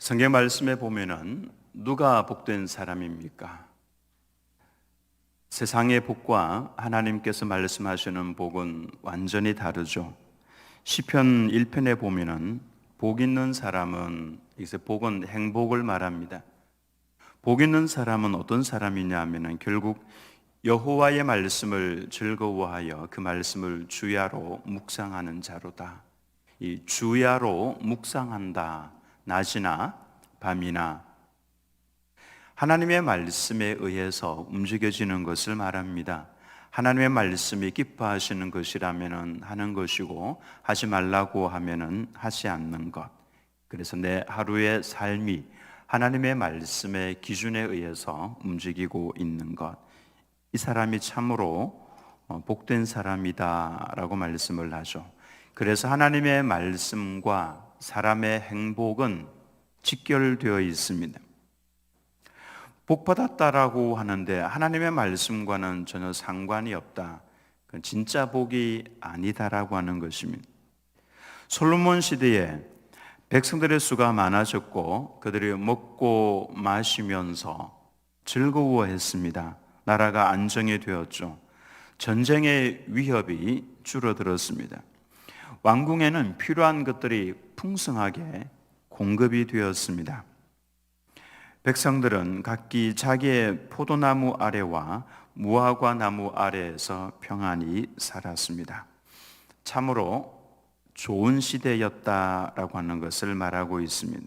성경 말씀에 보면은 누가 복된 사람입니까? 세상의 복과 하나님께서 말씀하시는 복은 완전히 다르죠. 시편 1편에 보면은 복 있는 사람은, 이제 복은 행복을 말합니다. 복 있는 사람은 어떤 사람이냐 하면은 결국 여호와의 말씀을 즐거워하여 그 말씀을 주야로 묵상하는 자로다. 이 주야로 묵상한다. 낮이나 밤이나 하나님의 말씀에 의해서 움직여지는 것을 말합니다. 하나님의 말씀이 기뻐하시는 것이라면은 하는 것이고 하지 말라고 하면은 하지 않는 것. 그래서 내 하루의 삶이 하나님의 말씀의 기준에 의해서 움직이고 있는 것. 이 사람이 참으로 복된 사람이다라고 말씀을 하죠. 그래서 하나님의 말씀과 사람의 행복은 직결되어 있습니다. 복 받았다라고 하는데 하나님의 말씀과는 전혀 상관이 없다. 그건 진짜 복이 아니다라고 하는 것입니다. 솔로몬 시대에 백성들의 수가 많아졌고 그들이 먹고 마시면서 즐거워했습니다. 나라가 안정이 되었죠. 전쟁의 위협이 줄어들었습니다. 왕궁에는 필요한 것들이 풍성하게 공급이 되었습니다. 백성들은 각기 자기의 포도나무 아래와 무화과 나무 아래에서 평안히 살았습니다. 참으로 좋은 시대였다라고 하는 것을 말하고 있습니다.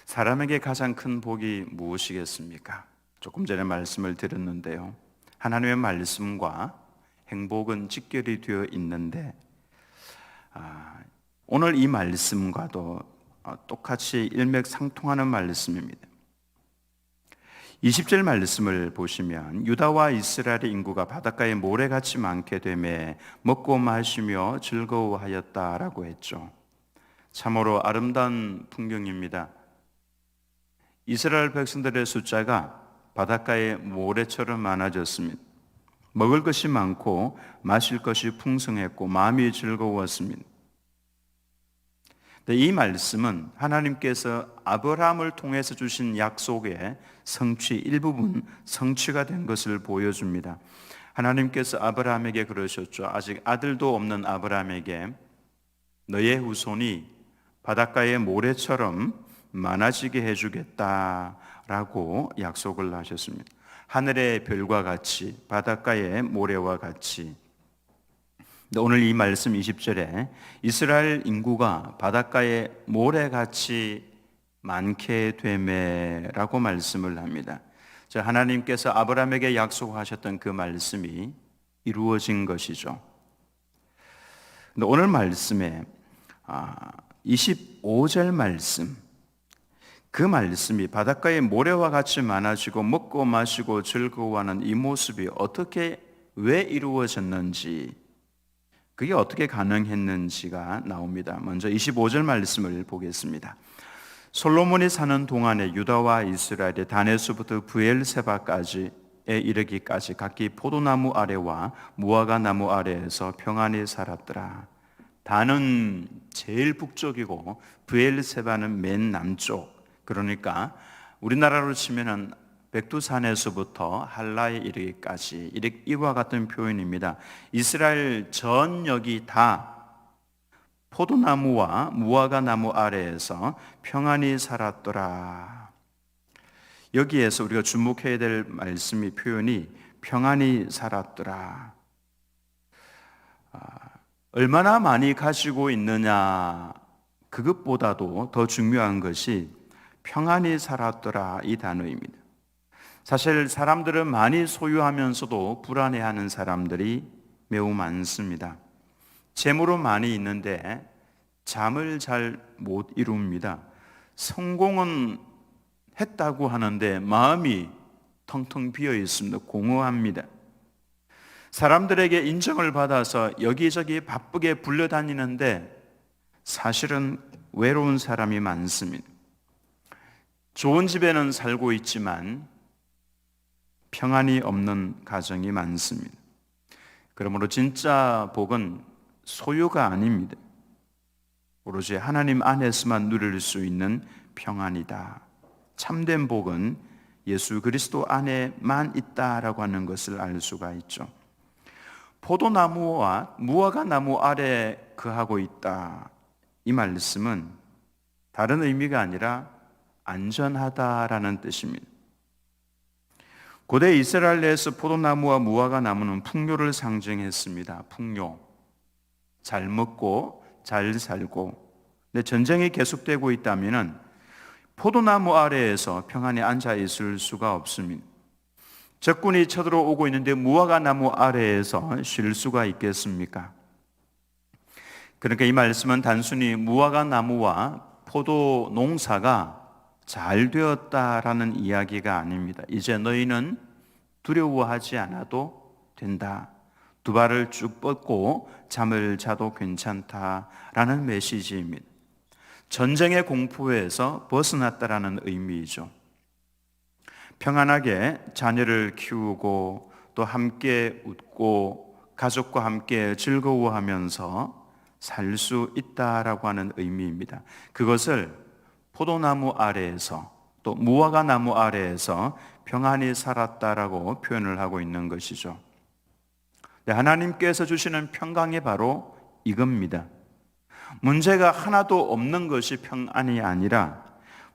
사람에게 가장 큰 복이 무엇이겠습니까? 조금 전에 말씀을 드렸는데요. 하나님의 말씀과 행복은 직결이 되어 있는데 오늘 이 말씀과도 똑같이 일맥상통하는 말씀입니다. 20절 말씀을 보시면 유다와 이스라엘의 인구가 바닷가에 모래같이 많게 되매 먹고 마시며 즐거워하였다라고 했죠. 참으로 아름다운 풍경입니다. 이스라엘 백성들의 숫자가 바닷가의 모래처럼 많아졌습니다. 먹을 것이 많고 마실 것이 풍성했고 마음이 즐거웠습니다. 이 말씀은 하나님께서 아브라함을 통해서 주신 약속의 성취, 일부분 성취가 된 것을 보여줍니다. 하나님께서 아브라함에게 그러셨죠. 아직 아들도 없는 아브라함에게 너의 후손이 바닷가의 모래처럼 많아지게 해주겠다라고 약속을 하셨습니다. 하늘의 별과 같이 바닷가의 모래와 같이. 오늘 이 말씀 20절에 이스라엘 인구가 바닷가의 모래같이 많게 되매라고 말씀을 합니다. 하나님께서 아브라함에게 약속하셨던 그 말씀이 이루어진 것이죠. 오늘 말씀에 25절 말씀, 그 말씀이 바닷가의 모래와 같이 많아지고 먹고 마시고 즐거워하는 이 모습이 어떻게 왜 이루어졌는지, 그게 어떻게 가능했는지가 나옵니다. 먼저 25절 말씀을 보겠습니다. 솔로몬이 사는 동안에 유다와 이스라엘의 다네스부터 브엘세바까지에 이르기까지 각기 포도나무 아래와 무화과 나무 아래에서 평안히 살았더라. 다는 제일 북쪽이고 브엘세바는 맨 남쪽. 그러니까 우리나라로 치면은 백두산에서부터 할라에 이르기까지 이와 같은 표현입니다. 이스라엘 전역이 다 포도나무와 무화과 나무 아래에서 평안히 살았더라. 여기에서 우리가 주목해야 될 말씀이 표현이 평안히 살았더라. 얼마나 많이 가지고 있느냐, 그것보다도 더 중요한 것이 평안히 살았더라 이 단어입니다. 사실 사람들은 많이 소유하면서도 불안해하는 사람들이 매우 많습니다. 재물은 많이 있는데 잠을 잘 못 이룹니다. 성공은 했다고 하는데 마음이 텅텅 비어 있습니다. 공허합니다. 사람들에게 인정을 받아서 여기저기 바쁘게 불려다니는데 사실은 외로운 사람이 많습니다. 좋은 집에는 살고 있지만 평안이 없는 가정이 많습니다. 그러므로 진짜 복은 소유가 아닙니다. 오로지 하나님 안에서만 누릴 수 있는 평안이다. 참된 복은 예수 그리스도 안에만 있다라고 하는 것을 알 수가 있죠. 포도나무와 무화과 나무 아래 거하고 있다. 이 말씀은 다른 의미가 아니라 안전하다라는 뜻입니다. 고대 이스라엘 내에서 포도나무와 무화과 나무는 풍요를 상징했습니다. 풍요. 잘 먹고 잘 살고. 근데 전쟁이 계속되고 있다면 포도나무 아래에서 평안히 앉아 있을 수가 없습니다. 적군이 쳐들어오고 있는데 무화과 나무 아래에서 쉴 수가 있겠습니까? 그러니까 이 말씀은 단순히 무화과 나무와 포도 농사가 잘 되었다라는 이야기가 아닙니다. 이제 너희는 두려워하지 않아도 된다. 두 발을 쭉 뻗고 잠을 자도 괜찮다라는 메시지입니다. 전쟁의 공포에서 벗어났다라는 의미이죠. 평안하게 자녀를 키우고 또 함께 웃고 가족과 함께 즐거워하면서 살 수 있다라고 하는 의미입니다. 그것을 포도나무 아래에서 또 무화과 나무 아래에서 평안히 살았다라고 표현을 하고 있는 것이죠. 하나님께서 주시는 평강이 바로 이겁니다. 문제가 하나도 없는 것이 평안이 아니라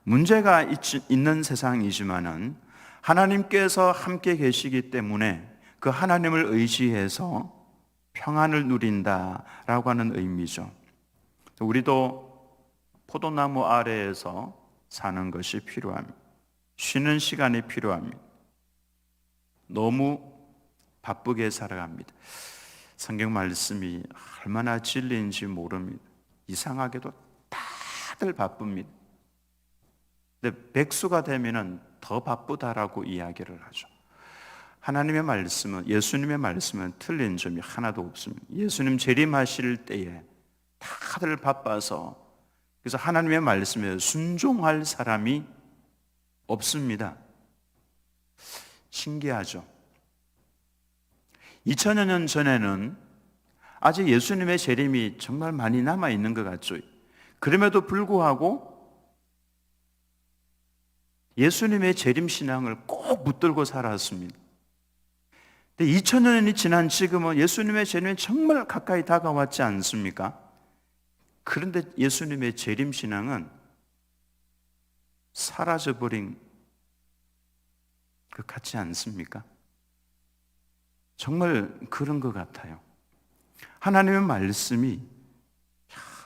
문제가 있는 세상이지만은 하나님께서 함께 계시기 때문에 그 하나님을 의지해서 평안을 누린다라고 하는 의미죠. 우리도 포도나무 아래에서 사는 것이 필요합니다. 쉬는 시간이 필요합니다. 너무 바쁘게 살아갑니다. 성경 말씀이 얼마나 진리인지 모릅니다. 이상하게도 다들 바쁩니다. 근데 백수가 되면은 더 바쁘다라고 이야기를 하죠. 하나님의 말씀은, 예수님의 말씀은 틀린 점이 하나도 없습니다. 예수님 재림하실 때에 다들 바빠서, 그래서 하나님의 말씀에 순종할 사람이 없습니다. 신기하죠. 2000여 년 전에는 아직 예수님의 재림이 정말 많이 남아있는 것 같죠. 그럼에도 불구하고 예수님의 재림신앙을 꼭 붙들고 살았습니다. 근데 2000년이 지난 지금은 예수님의 재림이 정말 가까이 다가왔지 않습니까? 그런데 예수님의 재림신앙은 사라져버린 것 같지 않습니까? 정말 그런 것 같아요. 하나님의 말씀이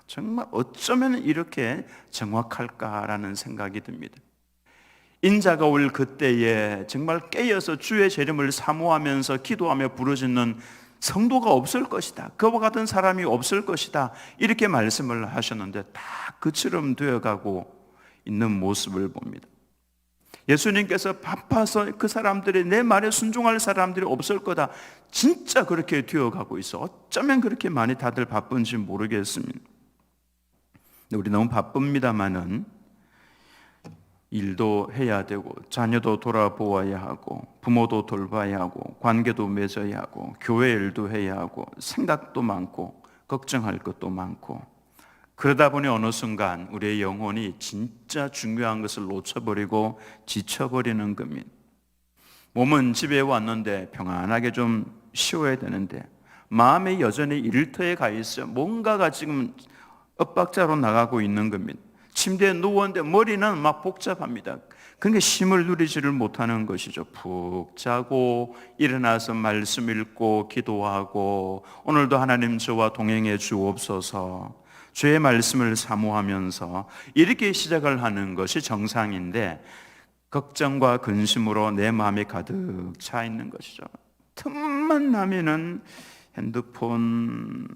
정말 어쩌면 이렇게 정확할까라는 생각이 듭니다. 인자가 올 그때에 정말 깨어서 주의 재림을 사모하면서 기도하며 부르짖는 성도가 없을 것이다. 그와 같은 사람이 없을 것이다. 이렇게 말씀을 하셨는데 다 그처럼 되어가고 있는 모습을 봅니다. 예수님께서 바빠서 그 사람들이 내 말에 순종할 사람들이 없을 거다. 진짜 그렇게 되어가고 있어. 어쩌면 그렇게 많이 다들 바쁜지 모르겠습니다. 우리 너무 바쁩니다마는 일도 해야 되고 자녀도 돌아보아야 하고 부모도 돌봐야 하고 관계도 맺어야 하고 교회 일도 해야 하고 생각도 많고 걱정할 것도 많고 그러다 보니 어느 순간 우리의 영혼이 진짜 중요한 것을 놓쳐버리고 지쳐버리는 겁니다. 몸은 집에 왔는데 평안하게 좀 쉬어야 되는데 마음이 여전히 일터에 가 있어요. 뭔가가 지금 엇박자로 나가고 있는 겁니다. 침대에 누웠는데 머리는 막 복잡합니다. 그러니까 쉼을 누리지를 못하는 것이죠. 푹 자고 일어나서 말씀 읽고 기도하고 오늘도 하나님 저와 동행해 주옵소서 주의 말씀을 사모하면서 이렇게 시작을 하는 것이 정상인데 걱정과 근심으로 내 마음이 가득 차 있는 것이죠. 틈만 나면은 핸드폰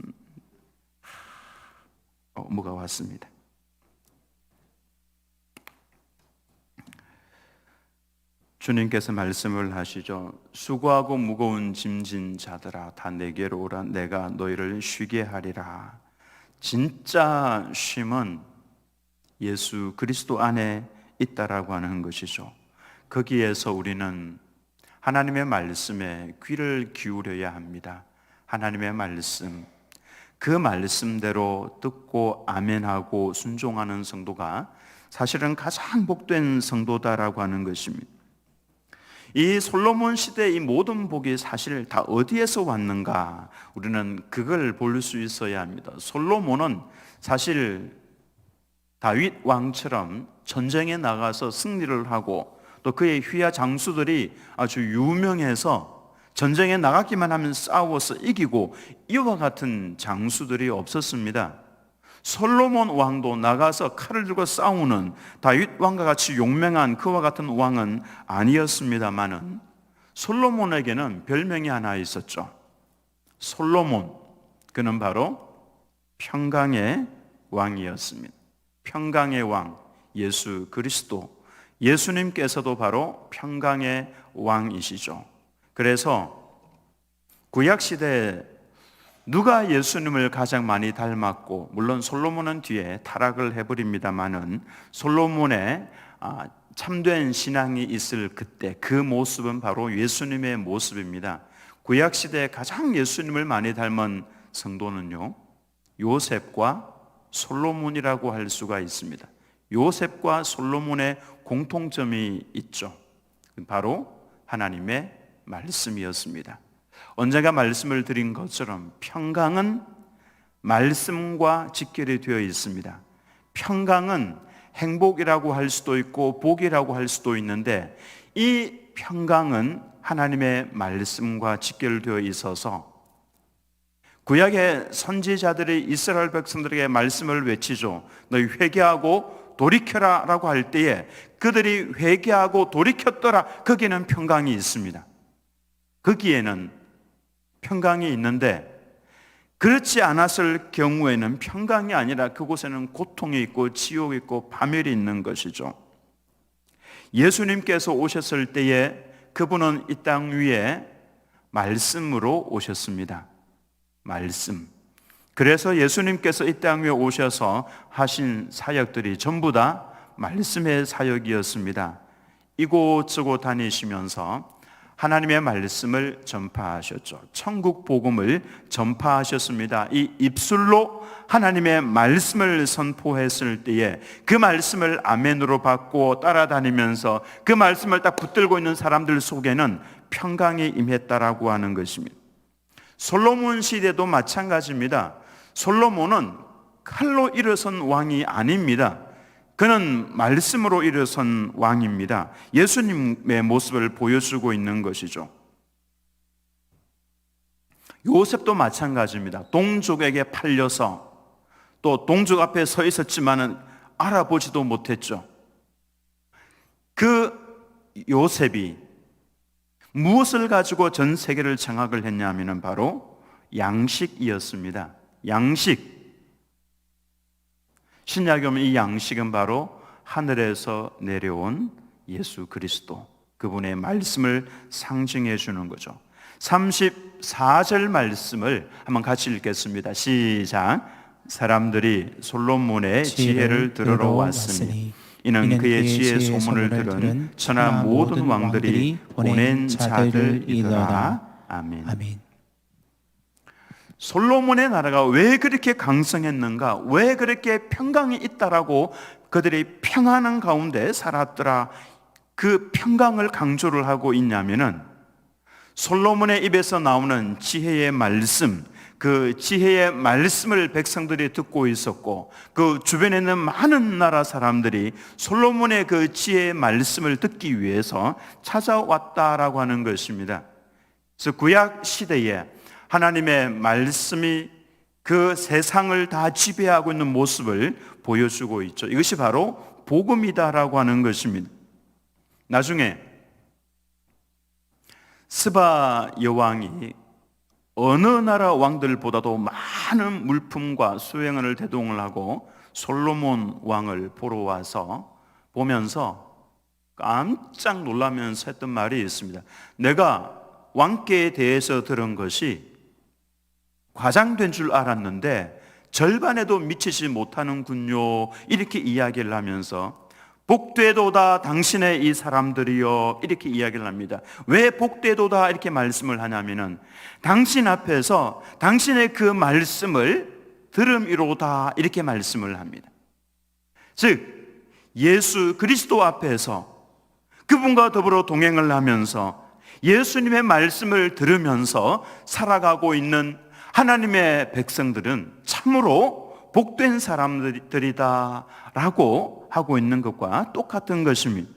뭐가 왔습니다. 주님께서 말씀을 하시죠. 수고하고 무거운 짐진 자들아 다 내게로 오라 내가 너희를 쉬게 하리라. 진짜 쉼은 예수 그리스도 안에 있다라고 하는 것이죠. 거기에서 우리는 하나님의 말씀에 귀를 기울여야 합니다. 하나님의 말씀, 그 말씀대로 듣고 아멘하고 순종하는 성도가 사실은 가장 복된 성도다라고 하는 것입니다. 이 솔로몬 시대의 이 모든 복이 사실 다 어디에서 왔는가? 우리는 그걸 볼 수 있어야 합니다. 솔로몬은 사실 다윗 왕처럼 전쟁에 나가서 승리를 하고 또 그의 휘하 장수들이 아주 유명해서 전쟁에 나가기만 하면 싸워서 이기고 이와 같은 장수들이 없었습니다. 솔로몬 왕도 나가서 칼을 들고 싸우는 다윗 왕과 같이 용맹한 그와 같은 왕은 아니었습니다마는 솔로몬에게는 별명이 하나 있었죠. 솔로몬, 그는 바로 평강의 왕이었습니다. 평강의 왕, 예수 그리스도, 예수님께서도 바로 평강의 왕이시죠. 그래서 구약시대에 누가 예수님을 가장 많이 닮았고, 물론 솔로몬은 뒤에 타락을 해버립니다마는 솔로몬의 참된 신앙이 있을 그때 그 모습은 바로 예수님의 모습입니다. 구약시대에 가장 예수님을 많이 닮은 성도는요, 요셉과 솔로몬이라고 할 수가 있습니다. 요셉과 솔로몬의 공통점이 있죠. 바로 하나님의 말씀이었습니다. 언젠가 말씀을 드린 것처럼 평강은 말씀과 직결이 되어 있습니다. 평강은 행복이라고 할 수도 있고 복이라고 할 수도 있는데 이 평강은 하나님의 말씀과 직결되어 있어서 구약의 선지자들이 이스라엘 백성들에게 말씀을 외치죠. 너희 회개하고 돌이켜라 라고 할 때에 그들이 회개하고 돌이켰더라, 거기에는 평강이 있습니다. 거기에는 평강이 있는데 그렇지 않았을 경우에는 평강이 아니라 그곳에는 고통이 있고 지옥이 있고 파멸이 있는 것이죠. 예수님께서 오셨을 때에 그분은 이 땅 위에 말씀으로 오셨습니다. 말씀. 그래서 예수님께서 이 땅 위에 오셔서 하신 사역들이 전부 다 말씀의 사역이었습니다. 이곳저곳 다니시면서 하나님의 말씀을 전파하셨죠. 천국 복음을 전파하셨습니다. 이 입술로 하나님의 말씀을 선포했을 때에 그 말씀을 아멘으로 받고 따라다니면서 그 말씀을 딱 붙들고 있는 사람들 속에는 평강이 임했다라고 하는 것입니다. 솔로몬 시대도 마찬가지입니다. 솔로몬은 칼로 일어선 왕이 아닙니다. 그는 말씀으로 일어선 왕입니다. 예수님의 모습을 보여주고 있는 것이죠. 요셉도 마찬가지입니다. 동족에게 팔려서 또 동족 앞에 서 있었지만은 알아보지도 못했죠. 그 요셉이 무엇을 가지고 전 세계를 장악을 했냐면은 바로 양식이었습니다. 양식. 신약에 보면 이 양식은 바로 하늘에서 내려온 예수 그리스도, 그분의 말씀을 상징해 주는 거죠. 34절 말씀을 한번 같이 읽겠습니다. 시작. 사람들이 솔로몬의 지혜를 들으러 왔으니 이는 그의 지혜 소문을 들은 천하 모든 왕들이 보낸 자들이더라. 아멘. 아멘. 솔로몬의 나라가 왜 그렇게 강성했는가? 왜 그렇게 평강이 있다라고 그들이 평안한 가운데 살았더라? 그 평강을 강조를 하고 있냐면은 솔로몬의 입에서 나오는 지혜의 말씀, 그 지혜의 말씀을 백성들이 듣고 있었고 그 주변에 있는 많은 나라 사람들이 솔로몬의 그 지혜의 말씀을 듣기 위해서 찾아왔다라고 하는 것입니다. 그래서 구약 시대에 하나님의 말씀이 그 세상을 다 지배하고 있는 모습을 보여주고 있죠. 이것이 바로 복음이다라고 하는 것입니다. 나중에 스바 여왕이 어느 나라 왕들보다도 많은 물품과 수행을 대동을 하고 솔로몬 왕을 보러 와서 보면서 깜짝 놀라면서 했던 말이 있습니다. 내가 왕께에 대해서 들은 것이 과장된 줄 알았는데 절반에도 미치지 못하는군요. 이렇게 이야기를 하면서 복되도다 당신의 이 사람들이여, 이렇게 이야기를 합니다. 왜 복되도다 이렇게 말씀을 하냐면은 당신 앞에서 당신의 그 말씀을 들음이로다 이렇게 말씀을 합니다. 즉 예수 그리스도 앞에서 그분과 더불어 동행을 하면서 예수님의 말씀을 들으면서 살아가고 있는 하나님의 백성들은 참으로 복된 사람들이다라고 하고 있는 것과 똑같은 것입니다.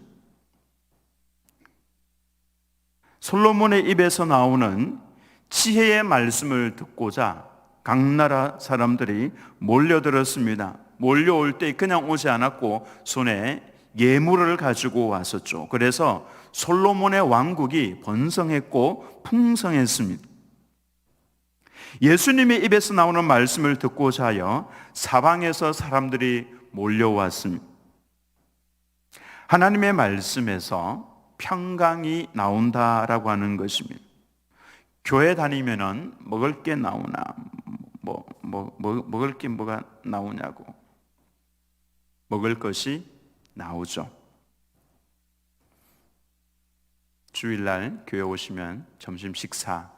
솔로몬의 입에서 나오는 지혜의 말씀을 듣고자 각 나라 사람들이 몰려들었습니다. 몰려올 때 그냥 오지 않았고 손에 예물을 가지고 왔었죠. 그래서 솔로몬의 왕국이 번성했고 풍성했습니다. 예수님의 입에서 나오는 말씀을 듣고자 하여 사방에서 사람들이 몰려왔습니다. 하나님의 말씀에서 평강이 나온다라고 하는 것입니다. 교회 다니면은 먹을 게 나오나, 먹을 게 뭐가 나오냐고. 먹을 것이 나오죠. 주일날 교회 오시면 점심 식사,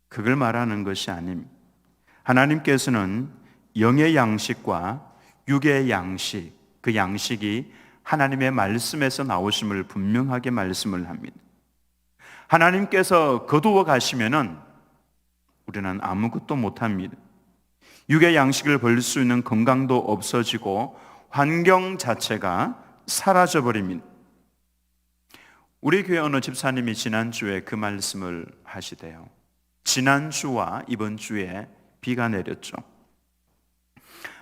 그걸 말하는 것이 아닙니다. 하나님께서는 영의 양식과 육의 양식, 그 양식이 하나님의 말씀에서 나오심을 분명하게 말씀을 합니다. 하나님께서 거두어 가시면은 우리는 아무것도 못합니다. 육의 양식을 벌 수 있는 건강도 없어지고 환경 자체가 사라져버립니다. 우리 교회 어느 집사님이 지난주에 그 말씀을 하시대요. 지난주와 이번 주에 비가 내렸죠.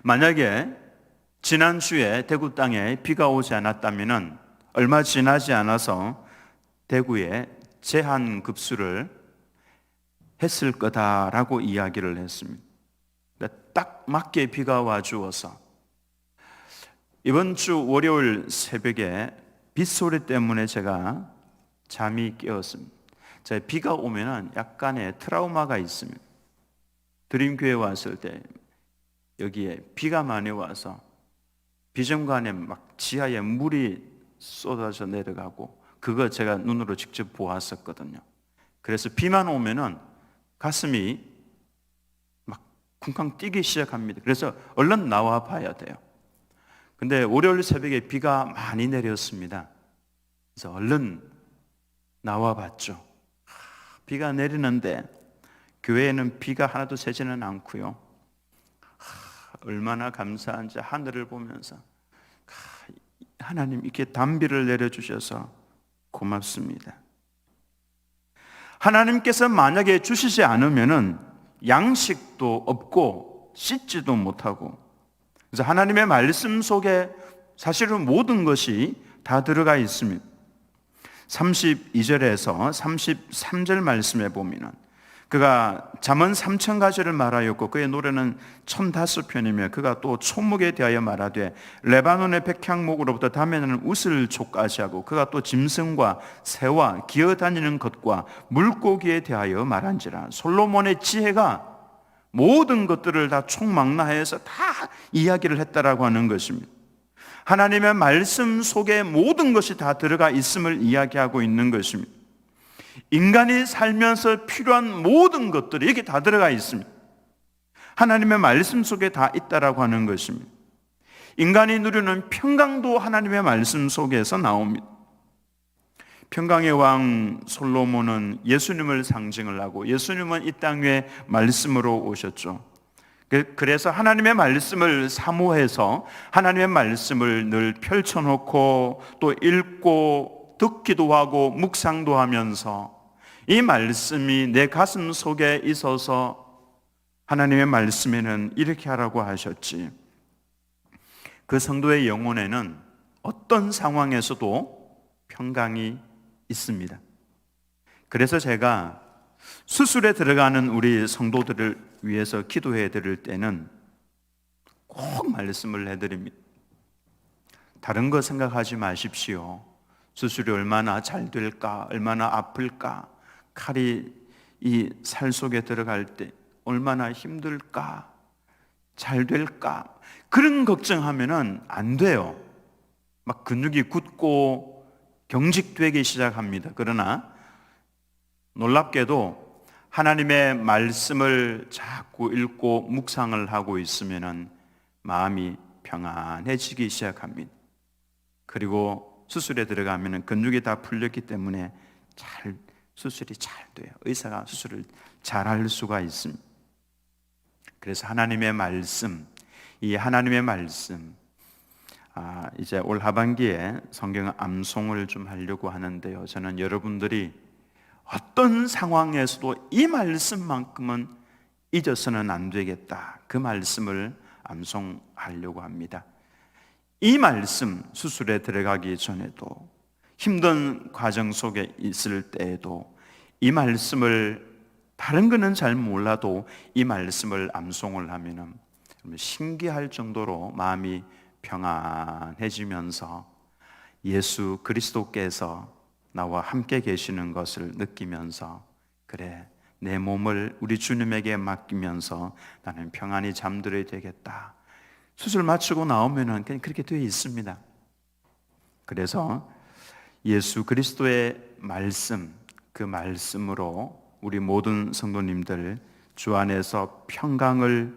만약에 지난주에 대구 땅에 비가 오지 않았다면 얼마 지나지 않아서 대구에 제한급수를 했을 거다라고 이야기를 했습니다. 딱 맞게 비가 와주어서 이번 주 월요일 새벽에 빗소리 때문에 제가 잠이 깨었습니다. 제가 비가 오면 약간의 트라우마가 있습니다. 드림교회 왔을 때 여기에 비가 많이 와서 비정관에 막 지하에 물이 쏟아져 내려가고 그거 제가 눈으로 직접 보았었거든요. 그래서 비만 오면은 가슴이 막 쿵쾅 뛰기 시작합니다. 그래서 얼른 나와 봐야 돼요. 근데 월요일 새벽에 비가 많이 내렸습니다. 그래서 얼른 나와 봤죠. 비가 내리는데 교회에는 비가 하나도 새지는 않고요. 얼마나 감사한지 하늘을 보면서 하나님 이렇게 단비를 내려주셔서 고맙습니다. 하나님께서 만약에 주시지 않으면은 양식도 없고 씻지도 못하고, 그래서 하나님의 말씀 속에 사실은 모든 것이 다 들어가 있습니다. 32절에서 33절 말씀에 보면은 그가 잠언 3,000가지를 말하였고 그의 노래는 1,005편이며 그가 또 초목에 대하여 말하되 레바논의 백향목으로부터 담에는 우슬초까지 하고 그가 또 짐승과 새와 기어다니는 것과 물고기에 대하여 말한지라. 솔로몬의 지혜가 모든 것들을 다 총망라해서 다 이야기를 했다라고 하는 것입니다. 하나님의 말씀 속에 모든 것이 다 들어가 있음을 이야기하고 있는 것입니다. 인간이 살면서 필요한 모든 것들이 여기 다 들어가 있습니다. 하나님의 말씀 속에 다 있다라고 하는 것입니다. 인간이 누리는 평강도 하나님의 말씀 속에서 나옵니다. 평강의 왕 솔로몬은 예수님을 상징을 하고 예수님은 이 땅 위에 말씀으로 오셨죠. 그래서 하나님의 말씀을 사모해서 하나님의 말씀을 늘 펼쳐놓고 또 읽고 듣기도 하고 묵상도 하면서 이 말씀이 내 가슴 속에 있어서 하나님의 말씀에는 이렇게 하라고 하셨지. 그 성도의 영혼에는 어떤 상황에서도 평강이 있습니다. 그래서 제가 수술에 들어가는 우리 성도들을 위해서 기도해 드릴 때는 꼭 말씀을 해드립니다. 다른 거 생각하지 마십시오. 수술이 얼마나 잘 될까, 얼마나 아플까, 칼이 이 살 속에 들어갈 때 얼마나 힘들까, 잘 될까, 그런 걱정하면은 안 돼요. 막 근육이 굳고 경직되기 시작합니다. 그러나 놀랍게도 하나님의 말씀을 자꾸 읽고 묵상을 하고 있으면 마음이 평안해지기 시작합니다. 그리고 수술에 들어가면 근육이 다 풀렸기 때문에 수술이 잘 돼요. 의사가 수술을 잘 할 수가 있습니다. 그래서 하나님의 말씀, 이제 올 하반기에 성경 암송을 좀 하려고 하는데요. 저는 여러분들이 어떤 상황에서도 이 말씀만큼은 잊어서는 안 되겠다. 그 말씀을 암송하려고 합니다. 이 말씀, 수술에 들어가기 전에도 힘든 과정 속에 있을 때에도 이 말씀을, 다른 거는 잘 몰라도 이 말씀을 암송을 하면 신기할 정도로 마음이 평안해지면서 예수 그리스도께서 나와 함께 계시는 것을 느끼면서, 그래, 내 몸을 우리 주님에게 맡기면서 나는 평안히 잠들어야 되겠다. 수술 마치고 나오면은 그냥 그렇게 되어 있습니다. 그래서 예수 그리스도의 말씀, 그 말씀으로 우리 모든 성도님들 주 안에서 평강을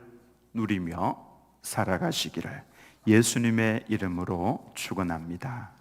누리며 살아가시기를 예수님의 이름으로 축원합니다.